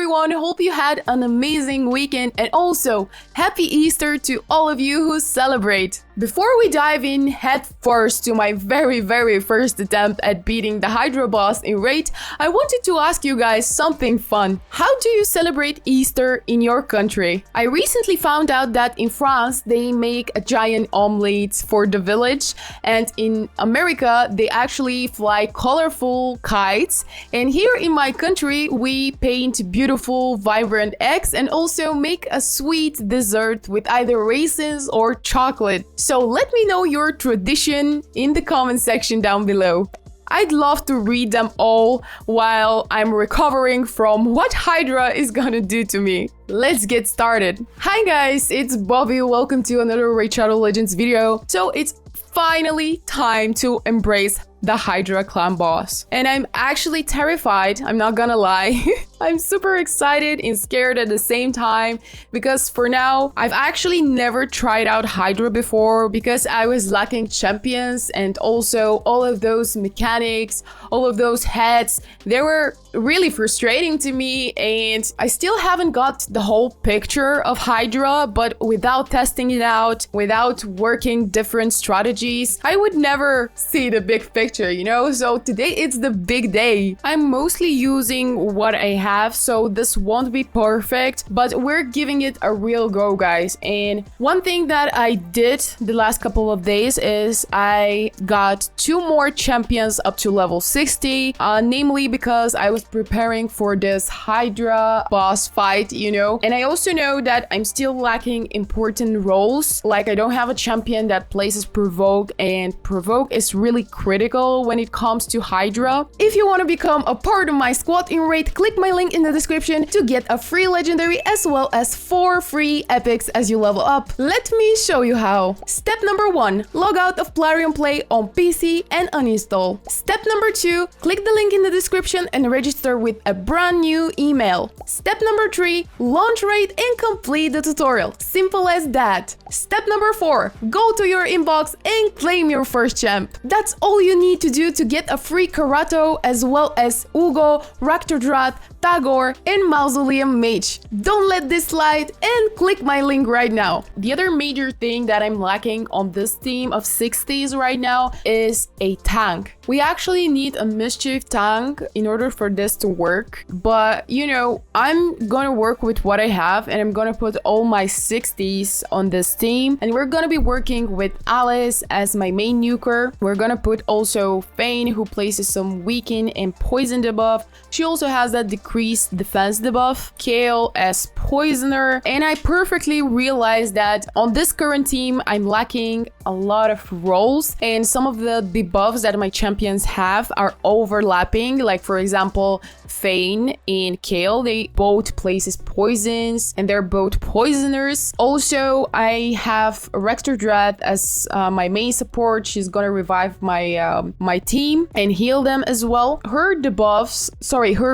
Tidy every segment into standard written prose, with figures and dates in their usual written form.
everyone, hope you had an amazing weekend and also happy Easter to all of you who celebrate. Before we dive in head first to my very first attempt at beating the Hydra boss in Raid, I wanted to ask you guys something fun. How do you celebrate Easter in your country? I recently found out that in France they make a giant omelette for the village, and in America they actually fly colorful kites, and here in my country we paint beautiful vibrant eggs and also make a sweet dessert with either raisins or chocolate. So let me know your tradition in the comment section down below. I'd love to read them all while I'm recovering from what Hydra is gonna do to me. Let's get started. Hi guys, it's Bobby. Welcome to another Raid Shadow Legends video. So it's finally time to embrace the Hydra clan boss. And I'm actually terrified, I'm not gonna lie. I'm super excited and scared at the same time because for now, I've actually never tried out Hydra before because I was lacking champions and also all of those mechanics, all of those heads, they were really frustrating to me, and I still haven't got the whole picture of Hydra, but without testing it out, without working different strategies, I would never see the big picture, you know? So today it's the big day. I'm mostly using what I have, so this won't be perfect, but we're giving it a real go, guys. And one thing that I did the last couple of days is I got 2 more champions up to level 60, namely because I was preparing for this Hydra boss fight, you know, and I also know that I'm still lacking important roles, like I don't have a champion that places provoke, and provoke is really critical when it comes to Hydra. If you want to become a part of my squad in Raid, click my link in the description to get a free legendary as well as 4 free epics as you level up. Let me show you how. Step number 1, log out of Plarium Play on PC and uninstall. Step number 2, click the link in the description and register with a brand new email. Step number 3, launch Raid and complete the tutorial. Simple as that. Step number 4, go to your inbox and claim your first champ. That's all you need to do to get a free Karato as well as Ugo, Raktordrat, Tagor, and Mausoleum Mage. Don't let this slide and click my link right now. The other major thing that I'm lacking on this team of 60s right now is a tank. We actually need a mischief tank in order for this to work, but you know, I'm gonna work with what I have and I'm gonna put all my 60s on this team, and we're gonna be working with Alice as my main nuker. We're gonna put also Fane, who places some weaken and poison debuff. She also has that decreased defense debuff. Kale as poisoner, and I perfectly realized that on this current team I'm lacking a lot of roles, and some of the debuffs that my champions have are overlapping. Like for example, Fane and Kale, they both places poisons and they're both poisoners. Also, I have Raktordrat as my main support. She's gonna revive my team and heal them as well. Her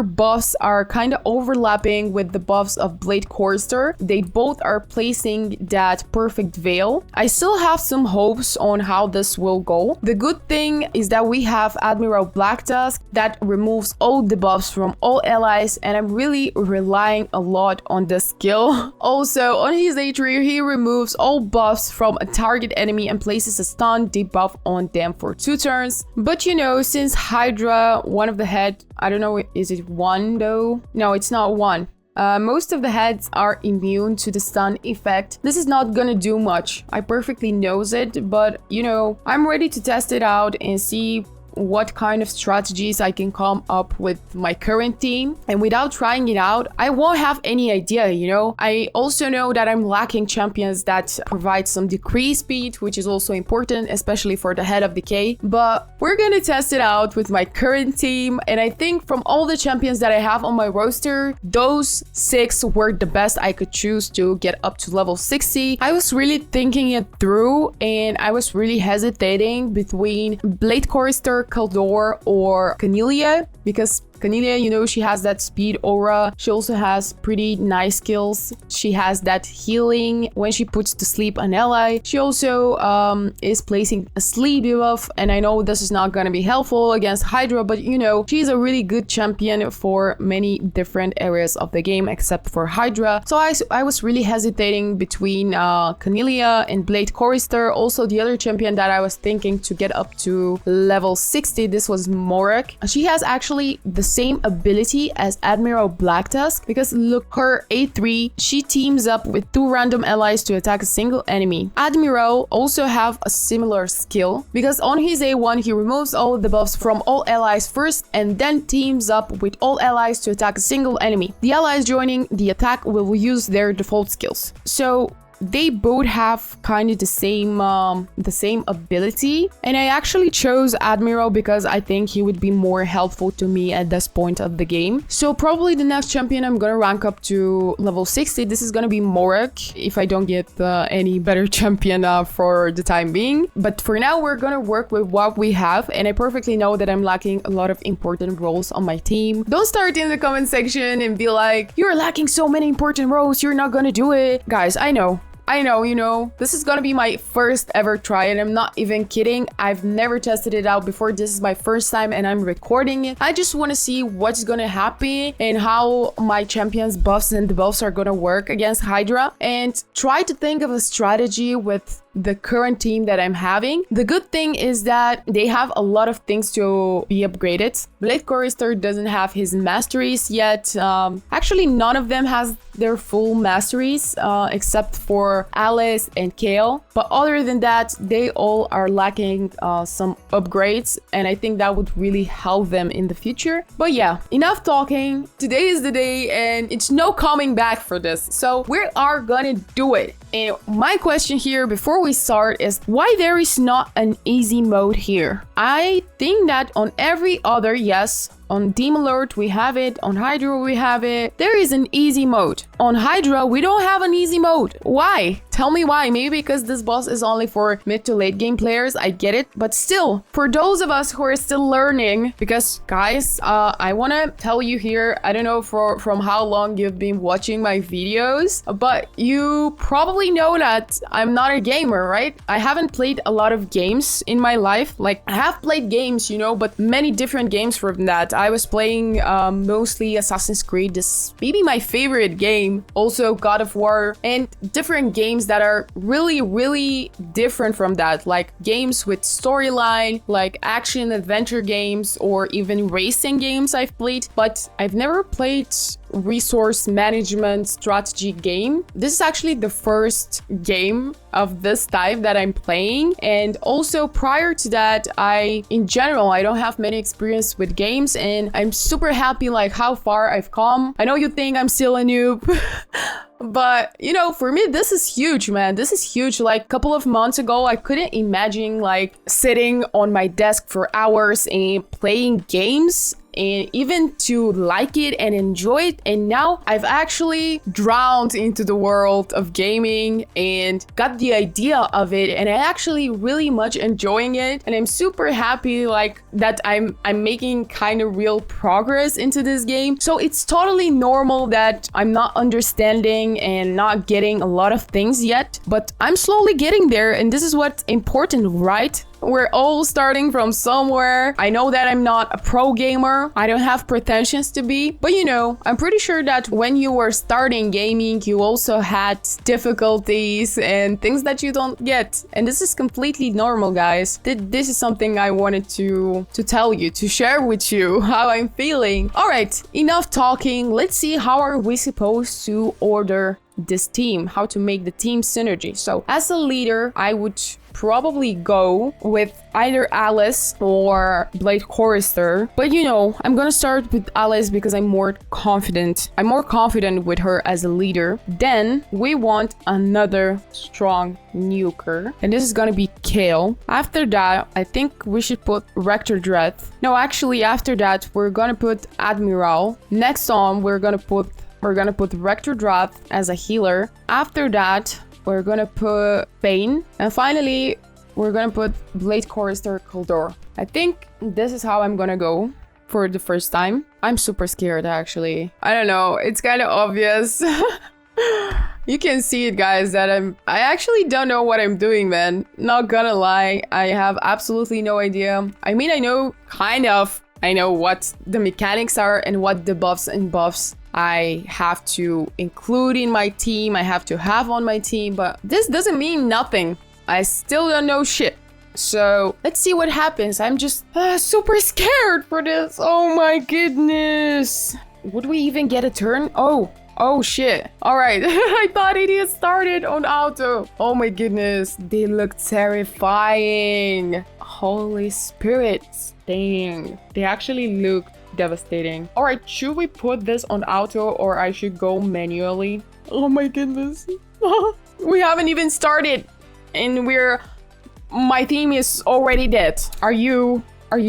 buffs are kind of overlapping with the buffs of Blade Chorister. They both are placing that perfect veil. I still have some hopes on how this will go. The good thing is that we have Admiral Black Tusk that removes all debuffs from all allies, and I'm really relying a lot on this skill. Also, on his A3, he removes all buffs from a target enemy and places a stun debuff on them for 2 turns. But you know, since Hydra, one of the head, I don't know, is it 1 though? No, it's not 1. Most of the heads are immune to the stun effect. This is not gonna do much. I perfectly knows it, but you know, I'm ready to test it out and see what kind of strategies I can come up with my current team. And without trying it out, I won't have any idea, you know? I also know that I'm lacking champions that provide some decrease speed, which is also important, especially for the head of decay. But we're gonna test it out with my current team. And I think from all the champions that I have on my roster, those 6 were the best I could choose to get up to level 60. I was really thinking it through and I was really hesitating between Blade Chorister, Kaldor, or Cornelia, because Cornelia, you know, she has that speed aura. She also has pretty nice skills. She has that healing when she puts to sleep an ally. She also is placing a sleep debuff, and I know this is not gonna be helpful against Hydra, but you know, she's a really good champion for many different areas of the game except for Hydra. So I was really hesitating between Cornelia and Blade Chorister. Also, the other champion that I was thinking to get up to level 60, this was Morak. She has actually the same ability as Admiral Black Tusk, because look, her A3, she teams up with 2 random allies to attack a single enemy. Admiral also have a similar skill, because on his A1 he removes all the buffs from all allies first and then teams up with all allies to attack a single enemy. The allies joining the attack will use their default skills. So they both have kind of the same ability, and I actually chose Admiral because I think he would be more helpful to me at this point of the game. So probably the next champion I'm gonna rank up to level 60. This is gonna be Morak if I don't get any better champion for the time being. But for now, we're gonna work with what we have, and I perfectly know that I'm lacking a lot of important roles on my team. Don't start in the comment section and be like, you're lacking so many important roles, you're not gonna do it. Guys, I know, you know, this is gonna be my first ever try, and I'm not even kidding. I've never tested it out before. This is my first time and I'm recording it. I just want to see what's gonna happen and how my champion's buffs and debuffs are gonna work against Hydra, and try to think of a strategy with the current team that I'm having. The good thing is that they have a lot of things to be upgraded. Blade Chorister doesn't have his masteries yet. Actually, none of them has their full masteries except for Alice and Kale. But other than that, they all are lacking some upgrades, and I think that would really help them in the future. But yeah, enough talking. Today is the day, and it's no coming back for this. So we are gonna do it. And my question here before we start is why there is not an easy mode here. I think that on every other, yes, on Demon Lord we have it, on Hydra we have it, there is an easy mode. On Hydra we don't have an easy mode. Why? Tell me why. Maybe because this boss is only for mid to late game players, I get it, but still, for those of us who are still learning, because guys, I want to tell you here, I don't know from how long you've been watching my videos, but you probably know that I'm not a gamer, right? I haven't played a lot of games in my life. Like, I have played games, you know, but many different games from that. I was playing mostly Assassin's Creed. This is maybe my favorite game. Also God of War, and different games that are really, really different from that. Like games with storyline, like action adventure games, or even racing games I've played. But I've never played resource management strategy game. This is actually the first game of this type that I'm playing, and also prior to that, in general I don't have many experience with games, and I'm super happy like how far I've come. I know you think I'm still a noob but you know, for me this is huge, man. This is huge. Like a couple of months ago I couldn't imagine like sitting on my desk for hours and playing games and even to like it and enjoy it. And now I've actually drowned into the world of gaming and got the idea of it, and I actually really much enjoying it, and I'm super happy like that I'm making kind of real progress into this game. So it's totally normal that I'm not understanding and not getting a lot of things yet, but I'm slowly getting there, and this is what's important, right? We're all starting from somewhere. I know that I'm not a pro gamer. I don't have pretensions to be, but you know, I'm pretty sure that when you were starting gaming, you also had difficulties and things that you don't get. And this is completely normal, guys. This is something I wanted to tell you, to share with you how I'm feeling. All right, enough talking. Let's see how are we supposed to order this team, how to make the team synergy. So as a leader, I would probably go with either Alice or Blade Chorister, but you know, I'm gonna start with Alice because I'm more confident with her as a leader. Then we want another strong nuker, and this is gonna be Kale. After that, I think we should put Rector Dread. No, actually after that we're gonna put Admiral. Next on we're gonna put Rector Dread as a healer. After that, we're gonna put Bane. And finally, we're gonna put Blade Chorister Kaldor. I think this is how I'm gonna go. for the first time. I'm super scared, actually. I don't know. It's kind of obvious. You can see it, guys, that I actually don't know what I'm doing, man. Not gonna lie. I have absolutely no idea. I mean, I know kind of. I know what the mechanics are and what debuffs and buffs I have to include in my team. I have to have on my team, but this doesn't mean nothing. I still don't know shit. So let's see what happens. I'm just super scared for this. Oh my goodness. Would we even get a turn? Oh shit. All right. I thought it had started on auto. Oh my goodness. They look terrifying. Holy spirits. Dang. They actually look devastating. All right. Should we put this on auto or I should go manually? Oh my goodness. We haven't even started and my team is already dead. Are you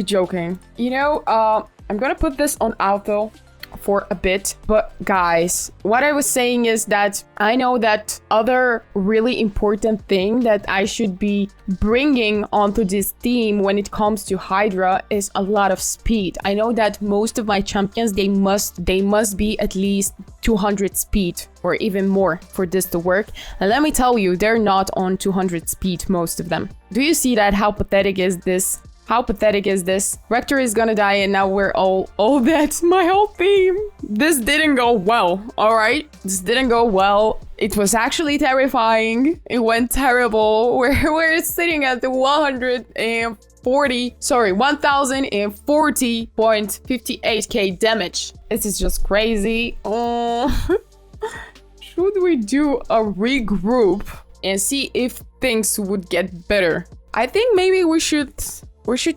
joking? You know, I'm gonna put this on auto for a bit, but guys, what I was saying is that I know that other really important thing that I should be bringing onto this team when it comes to Hydra is a lot of speed. I know that most of my champions, they must be at least 200 speed or even more for this to work. And let me tell you, they're not on 200 speed, most of them. Do you see that? How pathetic is this? How pathetic is this? Rector is gonna die and now we're all dead. My whole team. This didn't go well, all right? This didn't go well. It was actually terrifying. It went terrible. We're sitting at the 1040.58k damage. This is just crazy. Oh. Should we do a regroup and see if things would get better? I think maybe we should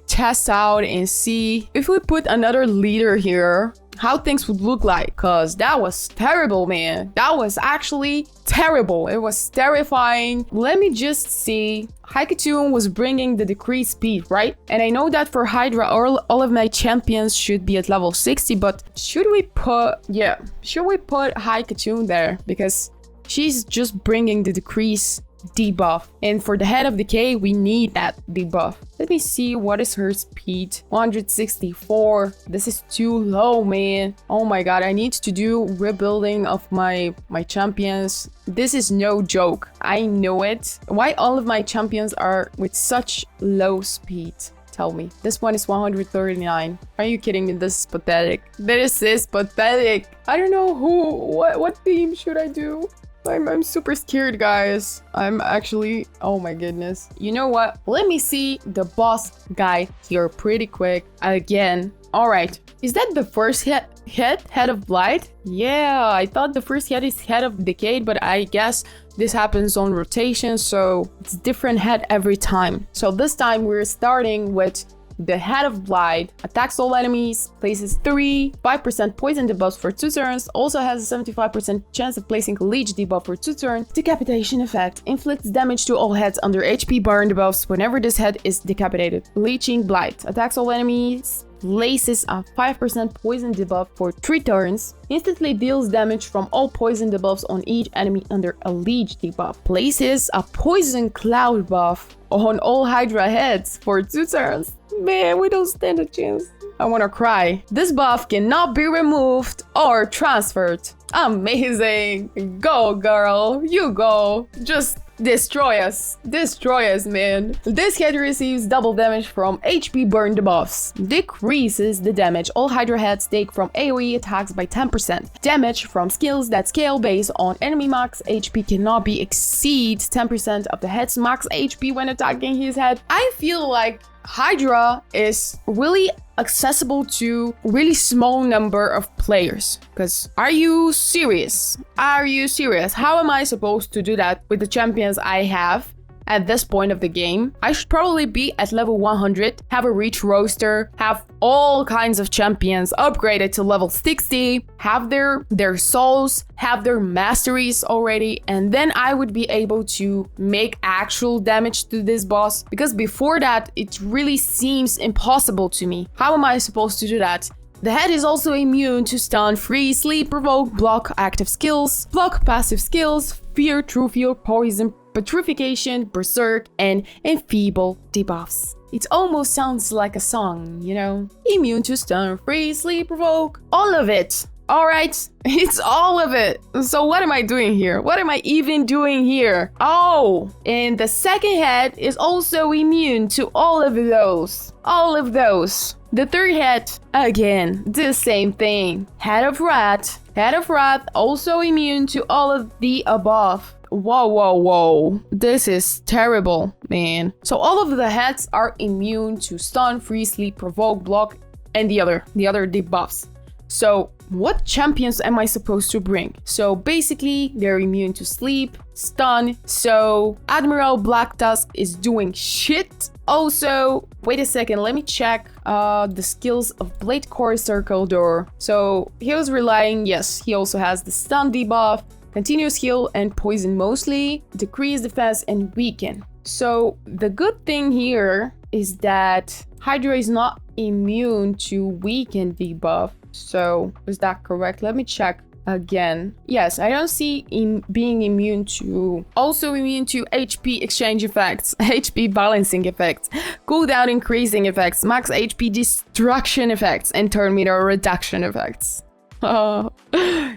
test out and see if we put another leader here, how things would look like. Because that was terrible, man. That was actually terrible. It was terrifying. Let me just see. Haikatune was bringing the decreased speed, right? And I know that for Hydra, all of my champions should be at level 60, but should we put Haikatune there? Because she's just bringing the decrease debuff, and for the head of decay we need that debuff. Let me see, what is her speed? 164. This is too low, man. Oh my god, I need to do rebuilding of my champions. This is no joke. I know it. Why all of my champions are with such low speed? Tell me. This one is 139. Are you kidding me? This is pathetic. This is pathetic. I don't know what theme should I do? I'm super scared, guys. I'm actually... Oh my goodness. You know what? Let me see the boss guy here pretty quick. Again. Alright. Is that the first head of Blight? Yeah, I thought the first head is head of Decade, but I guess this happens on rotation, so it's different head every time. So this time we're starting with the Head of Blight. Attacks all enemies, places 5% poison debuffs for 2 turns, also has a 75% chance of placing a leech debuff for 2 turns. Decapitation effect. Inflicts damage to all heads under HP burn debuffs whenever this head is decapitated. Leeching Blight. Attacks all enemies, places a 5% poison debuff for 3 turns. Instantly deals damage from all poison debuffs on each enemy under a leech debuff. Places a poison cloud buff on all Hydra heads for 2 turns. Man, we don't stand a chance. I wanna cry. This buff cannot be removed or transferred. Amazing. Go, girl. You go. Just destroy us. Destroy us, man. This head receives double damage from HP burn debuffs. Decreases the damage all Hydra heads take from AoE attacks by 10%. Damage from skills that scale based on enemy max HP cannot be exceed 10% of the head's max HP when attacking his head. I feel like Hydra is really accessible to really small number of players. Because are you serious? Are you serious? How am I supposed to do that with the champions I have at this point of the game? I should probably be at level 100, have a reach roster, have all kinds of champions upgraded to level 60, have their souls, have their masteries already, and then I would be able to make actual damage to this boss, because before that it really seems impossible to me. How am I supposed to do that? The head is also immune to stun, freeze, sleep, provoke, block active skills, block passive skills, fear, true fear, poison, Petrification, Berserk, and Enfeeble debuffs. It almost sounds like a song, you know? Immune to stun, freeze, sleep, provoke, all of it. Alright, it's all of it. So what am I doing here? What am I even doing here? Oh, and the second head is also immune to all of those. All of those. The third head, again, the same thing. Head of Wrath. Head of Wrath also immune to all of the above. Whoa, whoa, whoa. This is terrible, man. So all of the heads are immune to stun, freeze, sleep, provoke, block, and the other debuffs. So what champions am I supposed to bring? So basically, they're immune to sleep, stun. So Admiral Black Tusk is doing shit. Also, wait a second, let me check the skills of Blade Core Circle Door. So he was relying, yes, he also has the stun debuff, continuous heal and poison mostly, decrease defense and weaken. So the good thing here is that Hydra is not immune to weaken debuff. So is that correct? Let me check again. Yes, I don't see being immune to, also immune to HP exchange effects, HP balancing effects, cooldown increasing effects, max HP destruction effects, and turn meter reduction effects. Oh,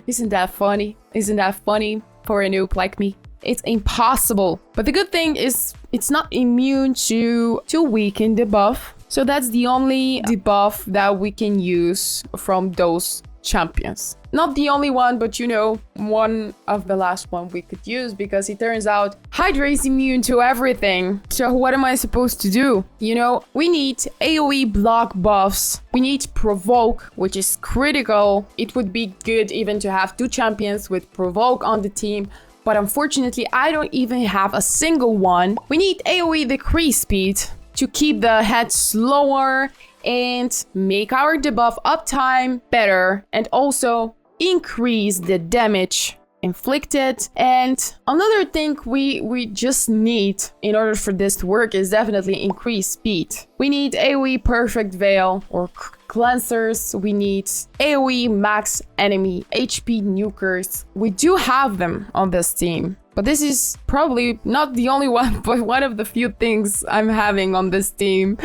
isn't that funny? Isn't that funny for a noob like me? It's impossible. But the good thing is it's not immune to weaken debuff. So that's the only debuff that we can use from those champions. Not the only one, but you know, one of the last one we could use, because it turns out Hydra is immune to everything. So what am I supposed to do? You know, we need AoE block buffs. We need Provoke, which is critical. It would be good even to have 2 champions with Provoke on the team. But unfortunately, I don't even have a single one. We need AoE decrease speed to keep the head slower and make our debuff uptime better, and also increase the damage inflicted. And another thing we just need in order for this to work is definitely increase speed. We need AoE perfect veil or cleansers. We need AoE max enemy HP nukers. We do have them on this team, but this is probably not the only one, but one of the few things I'm having on this team.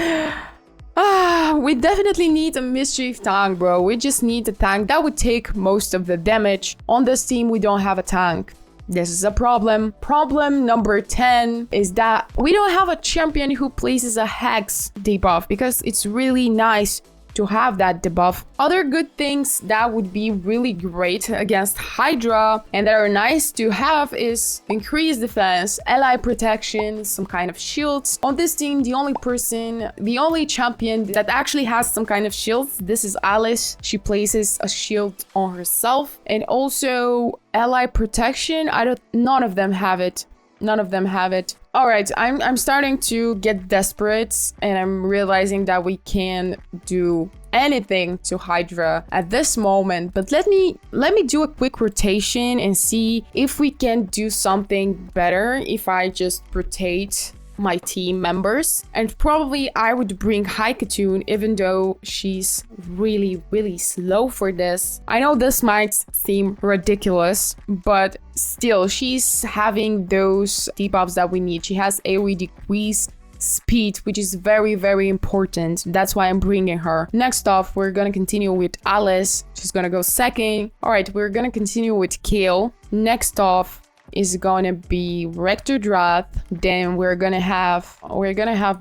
We definitely need a mischief tank, bro. We just need a tank that would take most of the damage. On this team, we don't have a tank. This is a problem. Problem number 10 is that we don't have a champion who places a Hex debuff, because it's really nice to have that debuff. Other good things that would be really great against Hydra and that are nice to have is increased defense, ally protection, some kind of shields. On this team, the only champion that actually has some kind of shields, this is Alice. She places a shield on herself, and also ally protection. None of them have it. None of them have it. All right, I'm starting to get desperate, and I'm realizing that we can do anything to Hydra at this moment. But let me do a quick rotation and see if we can do something better if I just rotate my team members. And probably I would bring Haikatune, even though she's really slow for this. I know this might seem ridiculous, but still, she's having those debuffs that we need. She has AoE decrease speed, which is very important. That's why I'm bringing her. Next off, we're gonna continue with Alice. She's gonna go second. All right, we're gonna continue with Kale. Next off is gonna be Rector Drath. Then we're gonna have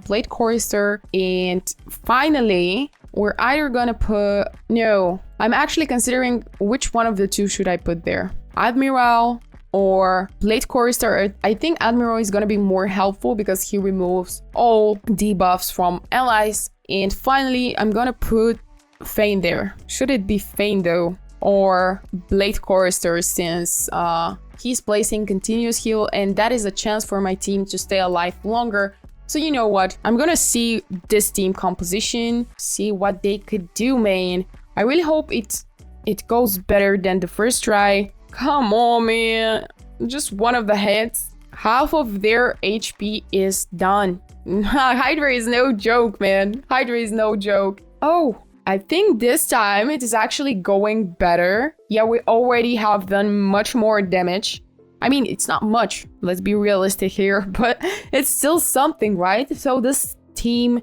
Blade Chorister, and finally we're either gonna put, no, I'm actually considering which one of the two should I put there, Admiral or Blade Chorister. I think Admiral is gonna be more helpful because he removes all debuffs from allies. And finally, I'm gonna put Fane there. Should it be Fane though, or Blade Chorister, since he's placing continuous heal, and that is a chance for my team to stay alive longer. So you know what? I'm gonna see this team composition, see what they could do, man. I really hope it goes better than the first try. Come on, man. Just one of the heads. Half of their HP is done. Hydra is no joke, man. Hydra is no joke. Oh, I think this time it is actually going better. Yeah, we already have done much more damage. I mean, it's not much. Let's be realistic here, but it's still something, right? So this team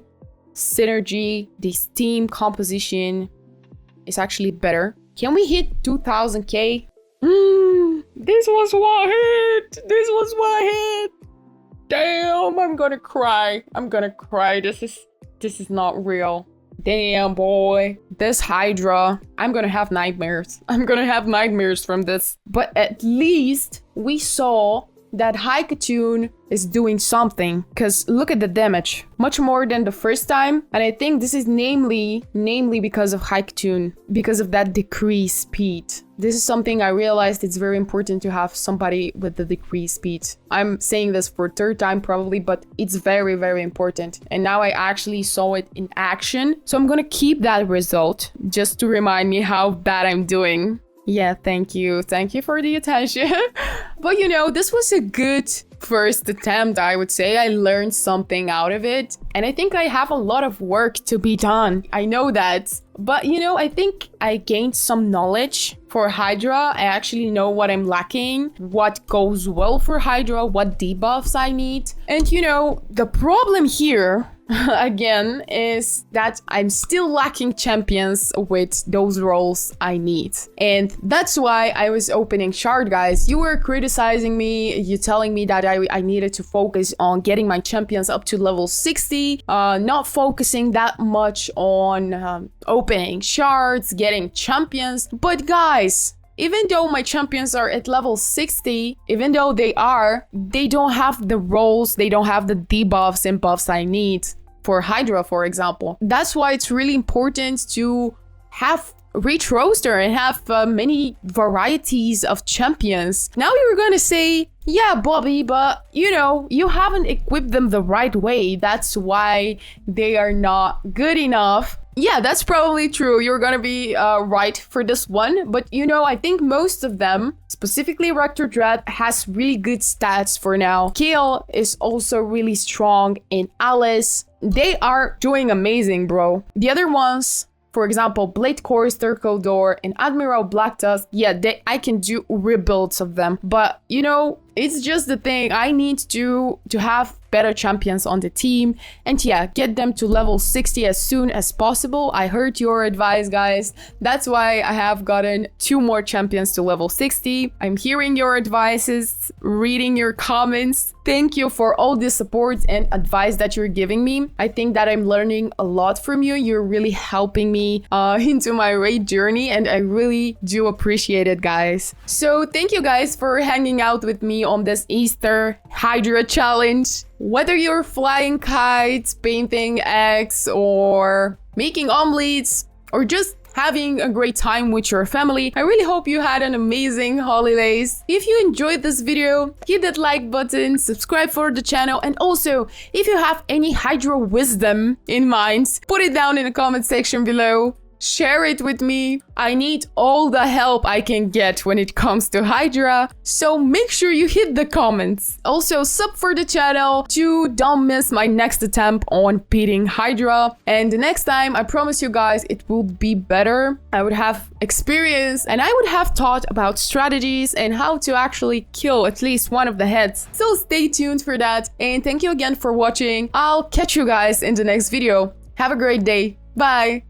synergy, this team composition is actually better. Can we hit 2000k? This was one hit. This was one hit. Damn, I'm gonna cry. I'm gonna cry. This is not real. Damn, boy. This Hydra, I'm gonna have nightmares. I'm gonna have nightmares from this. But at least we saw that Hydra is doing something, because look at the damage, much more than the first time. And I think this is namely because of Hydra, because of that decreased speed. This is something I realized it's very important to have somebody with the decreased speed. I'm saying this for third time probably, but it's very, very important. And now I actually saw it in action. So I'm gonna keep that result just to remind me how bad I'm doing. Yeah, thank you. Thank you for the attention. But you know, this was a good first attempt, I would say. I learned something out of it. And I think I have a lot of work to be done. I know that. But you know, I think I gained some knowledge for Hydra. I actually know what I'm lacking, what goes well for Hydra, what debuffs I need. And you know, the problem here again is that I'm still lacking champions with those roles I need. And that's why I was opening Shard, guys. You were criticizing me, you telling me that I needed to focus on getting my champions up to level 60, not focusing that much on opening shards, getting champions. But guys, even though my champions are at level 60, even though they don't have the roles, they don't have the debuffs and buffs I need for Hydra, for example. That's why it's really important to have rich roster and have many varieties of champions. Now you're gonna say, yeah, Bobby, but you know, you haven't equipped them the right way. That's why they are not good enough. Yeah, that's probably true. You're gonna be right for this one. But you know, I think most of them, specifically Rector Dread, has really good stats for now. Kale is also really strong, and Alice, they are doing amazing, bro. The other ones, for example, Blade Core, Circle Door, and Admiral Black Tusk, yeah, I can do rebuilds of them. But you know, it's just the thing. I need to have better champions on the team, and yeah, get them to level 60 as soon as possible. I heard your advice, guys. That's why I have gotten 2 more champions to level 60. I'm hearing your advices, reading your comments. Thank you for all the support and advice that you're giving me. I think that I'm learning a lot from you. You're really helping me into my raid journey, and I really do appreciate it, guys. So thank you guys for hanging out with me on this Easter Hydra challenge. Whether you're flying kites, painting eggs, or making omelets, or just having a great time with your family, I really hope you had an amazing holidays. If you enjoyed this video, hit that like button, subscribe for the channel, and also, if you have any Hydra wisdom in mind, put it down in the comment section below. Share it with me. I need all the help I can get when it comes to Hydra, so make sure you hit the comments. Also, sub for the channel to don't miss my next attempt on beating Hydra. And the next time, I promise you guys, it will be better. I would have experience, and I would have thought about strategies and how to actually kill at least one of the heads. So stay tuned for that, and thank you again for watching. I'll catch you guys in the next video. Have a great day. Bye!